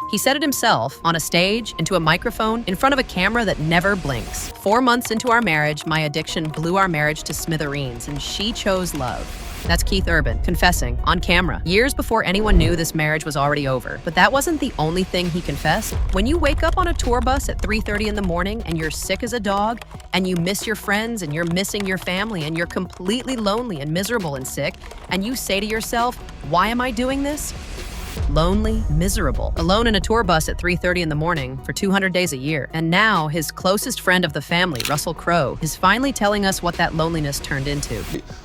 He said it himself, on a stage, into a microphone, in front of a camera that never blinks. 4 months into our marriage, my addiction blew our marriage to smithereens, and she chose love. That's Keith Urban, confessing, on camera, years before anyone knew this marriage was already over. But that wasn't the only thing he confessed. When you wake up on a tour bus at 3:30 in the morning and you're sick as a dog, and you miss your friends and you're missing your family and you're completely lonely and miserable and sick, and you say to yourself, why am I doing this? Lonely, miserable, alone in a tour bus at 3:30 in the morning for 200 days a year. And now his closest friend of the family, Russell Crowe, is finally telling us what that loneliness turned into.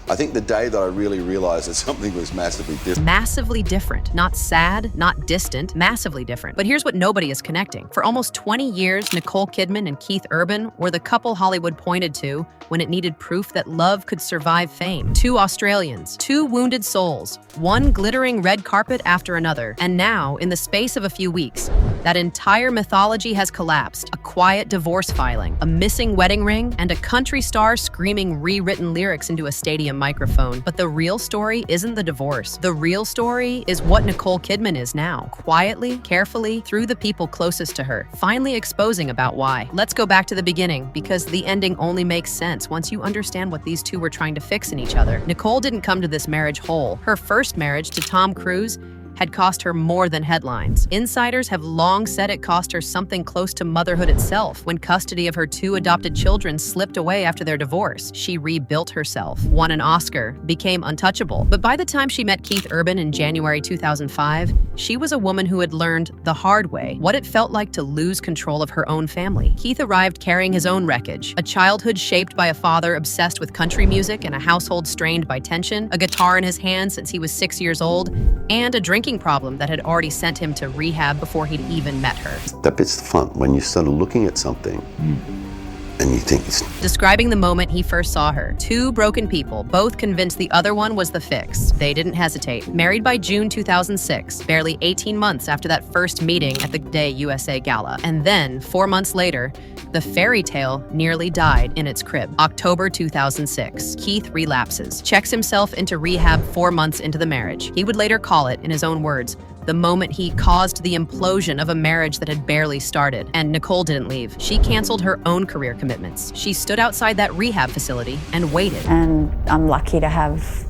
I think the day that I really realized that something was massively different. Massively different. Not sad, not distant, massively different. But here's what nobody is connecting. For almost 20 years, Nicole Kidman and Keith Urban were the couple Hollywood pointed to when it needed proof that love could survive fame. 2 Australians, 2 wounded souls, one glittering red carpet after another. And now, in the space of a few weeks, that entire mythology has collapsed. A quiet divorce filing, a missing wedding ring, and a country star screaming rewritten lyrics into a stadium microphone. But the real story isn't the divorce. The real story is what Nicole Kidman is now, quietly, carefully, through the people closest to her, finally exposing about why. Let's go back to the beginning, because the ending only makes sense once you understand what these two were trying to fix in each other. Nicole didn't come to this marriage whole. Her first marriage to Tom Cruise had cost her more than headlines. Insiders have long said it cost her something close to motherhood itself. When custody of her 2 adopted children slipped away after their divorce, she rebuilt herself, won an Oscar, became untouchable. But by the time she met Keith Urban in January 2005, she was a woman who had learned the hard way what it felt like to lose control of her own family. Keith arrived carrying his own wreckage, a childhood shaped by a father obsessed with country music and a household strained by tension, a guitar in his hand since he was 6 years old, and a drinking problem that had already sent him to rehab before he'd even met her. That bit's the fun, when you started looking at something and you think it's... Describing the moment he first saw her, 2 broken people, both convinced the other one was the fix. They didn't hesitate. Married by June 2006, barely 18 months after that first meeting at the Day USA Gala. And then, 4 months later, the fairy tale nearly died in its crib. October 2006, Keith relapses, checks himself into rehab 4 months into the marriage. He would later call it, in his own words, the moment he caused the implosion of a marriage that had barely started. And Nicole didn't leave. She canceled her own career commitments. She stood outside that rehab facility and waited. And I'm lucky to have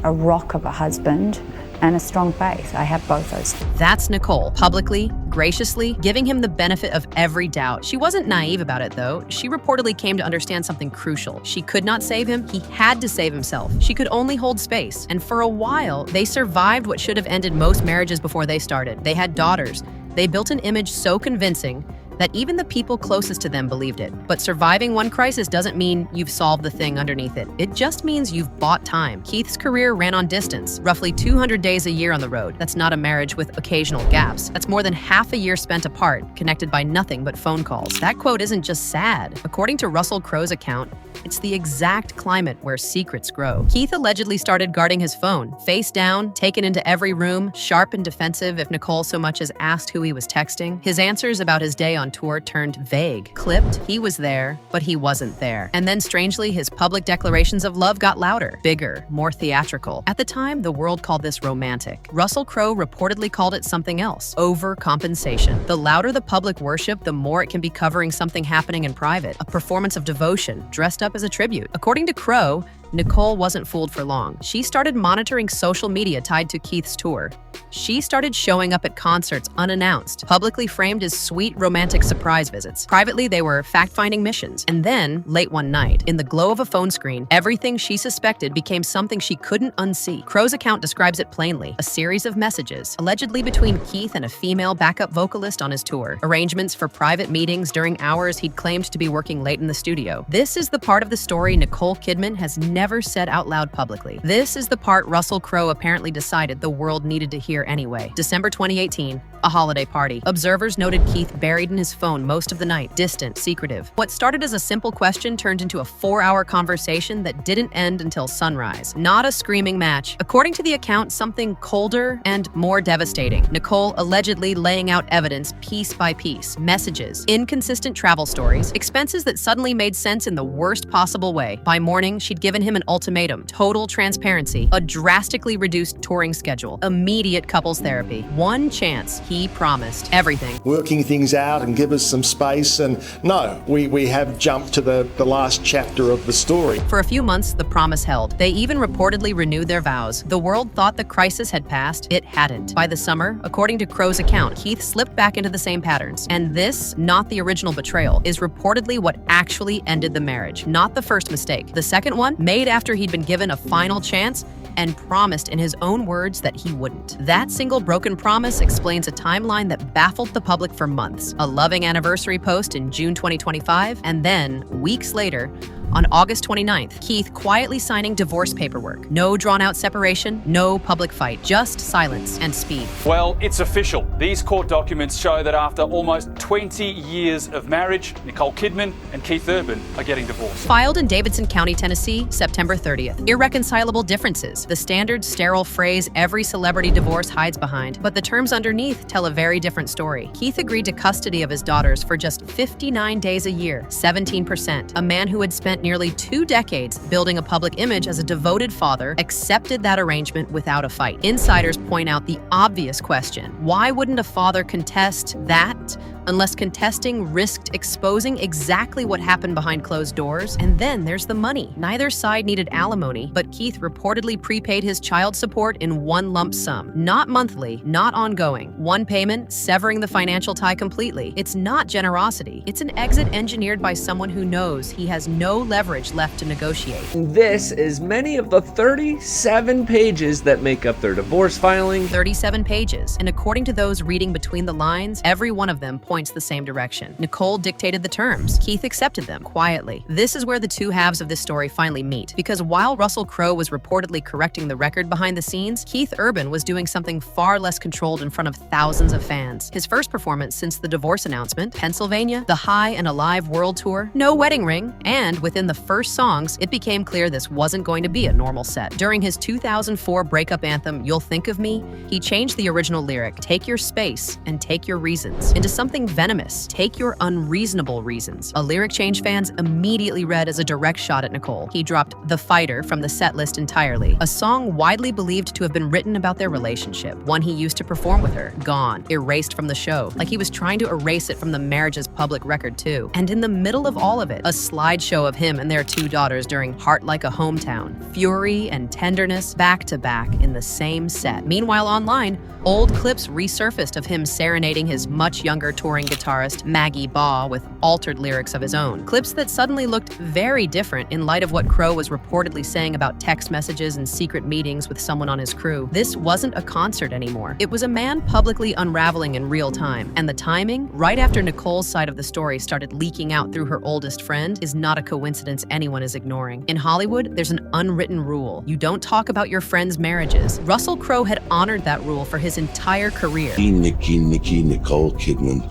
a rock of a husband and a strong faith. I have both those. That's Nicole, publicly, graciously, giving him the benefit of every doubt. She wasn't naive about it, though. She reportedly came to understand something crucial. She could not save him. He had to save himself. She could only hold space. And for a while, they survived what should have ended most marriages before they started. They had daughters. They built an image so convincing that even the people closest to them believed it. But surviving one crisis doesn't mean you've solved the thing underneath it. It just means you've bought time. Keith's career ran on distance, roughly 200 days a year on the road. That's not a marriage with occasional gaps. That's more than half a year spent apart, connected by nothing but phone calls. That quote isn't just sad. According to Russell Crowe's account, it's the exact climate where secrets grow. Keith allegedly started guarding his phone, face down, taken into every room, sharp and defensive if Nicole so much as asked who he was texting. His answers about his day on tour turned vague. Clipped, he was there, but he wasn't there. And then strangely, his public declarations of love got louder, bigger, more theatrical. At the time, the world called this romantic. Russell Crowe reportedly called it something else, overcompensation. The louder the public worship, the more it can be covering something happening in private, a performance of devotion, dressed up as a tribute. According to Crowe, Nicole wasn't fooled for long. She started monitoring social media tied to Keith's tour. She started showing up at concerts unannounced, publicly framed as sweet romantic surprise visits. Privately, they were fact-finding missions. And then, late one night, in the glow of a phone screen, everything she suspected became something she couldn't unsee. Crowe's account describes it plainly, a series of messages, allegedly between Keith and a female backup vocalist on his tour, arrangements for private meetings during hours he'd claimed to be working late in the studio. This is the part of the story Nicole Kidman has never said out loud publicly. This is the part Russell Crowe apparently decided the world needed to hear anyway. December 2018, a holiday party. Observers noted Keith buried in his phone most of the night, distant, secretive. What started as a simple question turned into a 4-hour conversation that didn't end until sunrise. Not a screaming match. According to the account, something colder and more devastating. Nicole allegedly laying out evidence piece by piece, messages, inconsistent travel stories, expenses that suddenly made sense in the worst possible way. By morning, she'd given him an ultimatum, total transparency, a drastically reduced touring schedule, immediate couples therapy. One chance He promised everything. Working things out and give us some space, and no, we have jumped to the last chapter of the story. For a few months, the promise held. They even reportedly renewed their vows. The world thought the crisis had passed. It hadn't. By the summer, according to Crowe's account, Keith slipped back into the same patterns. And this, not the original betrayal, is reportedly what actually ended the marriage, not the first mistake. The second one, made after he'd been given a final chance and promised in his own words that he wouldn't. That single broken promise explains a timeline that baffled the public for months. A loving anniversary post in June 2025, and then, weeks later, on August 29th, Keith quietly signing divorce paperwork. No drawn-out separation, no public fight, just silence and speed. Well, it's official. These court documents show that after almost 20 years of marriage, Nicole Kidman and Keith Urban are getting divorced. Filed in Davidson County, Tennessee, September 30th. Irreconcilable differences. The standard sterile phrase every celebrity divorce hides behind. But the terms underneath tell a very different story. Keith agreed to custody of his daughters for just 59 days a year, 17%. A man who had spent nearly 2 decades building a public image as a devoted father accepted that arrangement without a fight. Insiders point out the obvious question: why wouldn't a father contest that unless contesting risked exposing exactly what happened behind closed doors? And then there's the money. Neither side needed alimony, but Keith reportedly prepaid his child support in one lump sum. Not monthly, not ongoing. One payment, severing the financial tie completely. It's not generosity. It's an exit engineered by someone who knows he has no leverage left to negotiate. This is many of the 37 pages that make up their divorce filing. 37 pages, and according to those reading between the lines, every one of them points the same direction. Nicole dictated the terms. Keith accepted them quietly. This is where the two halves of this story finally meet, because while Russell Crowe was reportedly correcting the record behind the scenes, Keith Urban was doing something far less controlled in front of thousands of fans. His first performance since the divorce announcement, Pennsylvania, the High and Alive World Tour, no wedding ring, and within the first songs, it became clear this wasn't going to be a normal set. During his 2004 breakup anthem, You'll Think of Me, he changed the original lyric, "Take your space and take your reasons," into something venomous, "Take your unreasonable reasons." A lyric change fans immediately read as a direct shot at Nicole. He dropped The Fighter from the set list entirely, a song widely believed to have been written about their relationship, one he used to perform with her, gone, erased from the show, like he was trying to erase it from the marriage's public record too. And in the middle of all of it, a slideshow of him and their 2 daughters during Heart Like a Hometown. Fury and tenderness back to back in the same set. Meanwhile online, old clips resurfaced of him serenading his much younger touring guitarist Maggie Baugh with altered lyrics of his own. Clips that suddenly looked very different in light of what Crowe was reportedly saying about text messages and secret meetings with someone on his crew. This wasn't a concert anymore. It was a man publicly unraveling in real time. And the timing, right after Nicole's side of the story started leaking out through her oldest friend, is not a coincidence anyone is ignoring. In Hollywood, there's an unwritten rule. You don't talk about your friends' marriages. Russell Crowe had honored that rule for his entire career. Nicole Kidman,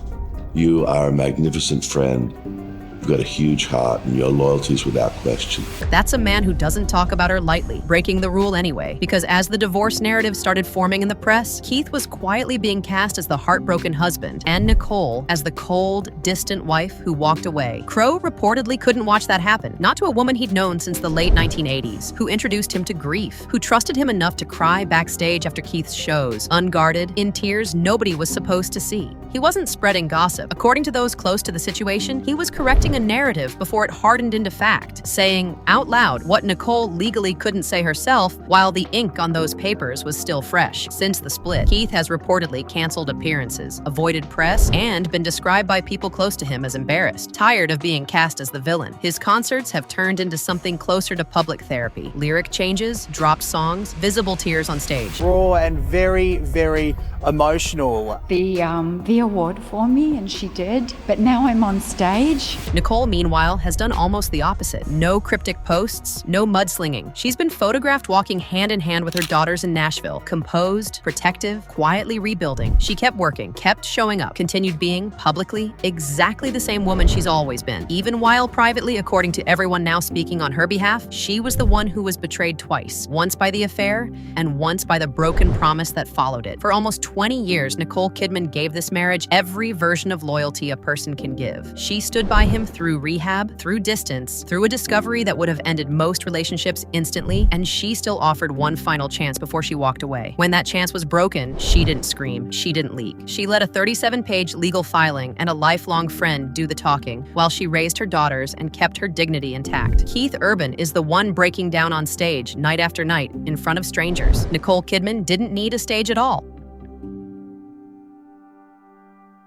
you are a magnificent friend. You've got a huge heart, and your loyalty is without question. That's a man who doesn't talk about her lightly, breaking the rule anyway, because as the divorce narrative started forming in the press, Keith was quietly being cast as the heartbroken husband, and Nicole as the cold, distant wife who walked away. Crowe reportedly couldn't watch that happen, not to a woman he'd known since the late 1980s, who introduced him to grief, who trusted him enough to cry backstage after Keith's shows, unguarded, in tears nobody was supposed to see. He wasn't spreading gossip. According to those close to the situation, he was correcting a narrative before it hardened into fact, saying out loud what Nicole legally couldn't say herself while the ink on those papers was still fresh. Since the split, Keith has reportedly canceled appearances, avoided press, and been described by people close to him as embarrassed, tired of being cast as the villain. His concerts have turned into something closer to public therapy. Lyric changes, dropped songs, visible tears on stage. Raw and very, very emotional. The award for me, and she did, but now I'm on stage. Nicole, meanwhile, has done almost the opposite. No cryptic posts, no mudslinging. She's been photographed walking hand in hand with her daughters in Nashville, composed, protective, quietly rebuilding. She kept working, kept showing up, continued being, publicly, exactly the same woman she's always been. Even while privately, according to everyone now speaking on her behalf, she was the one who was betrayed twice, once by the affair and once by the broken promise that followed it. For almost 20 years, Nicole Kidman gave this marriage marriage every version of loyalty a person can give. She stood by him through rehab, through distance, through a discovery that would have ended most relationships instantly, and she still offered one final chance before she walked away. When that chance was broken, she didn't scream, she didn't leak. She let a 37-page legal filing and a lifelong friend do the talking, while she raised her daughters and kept her dignity intact. Keith Urban is the one breaking down on stage night after night in front of strangers. Nicole Kidman didn't need a stage at all.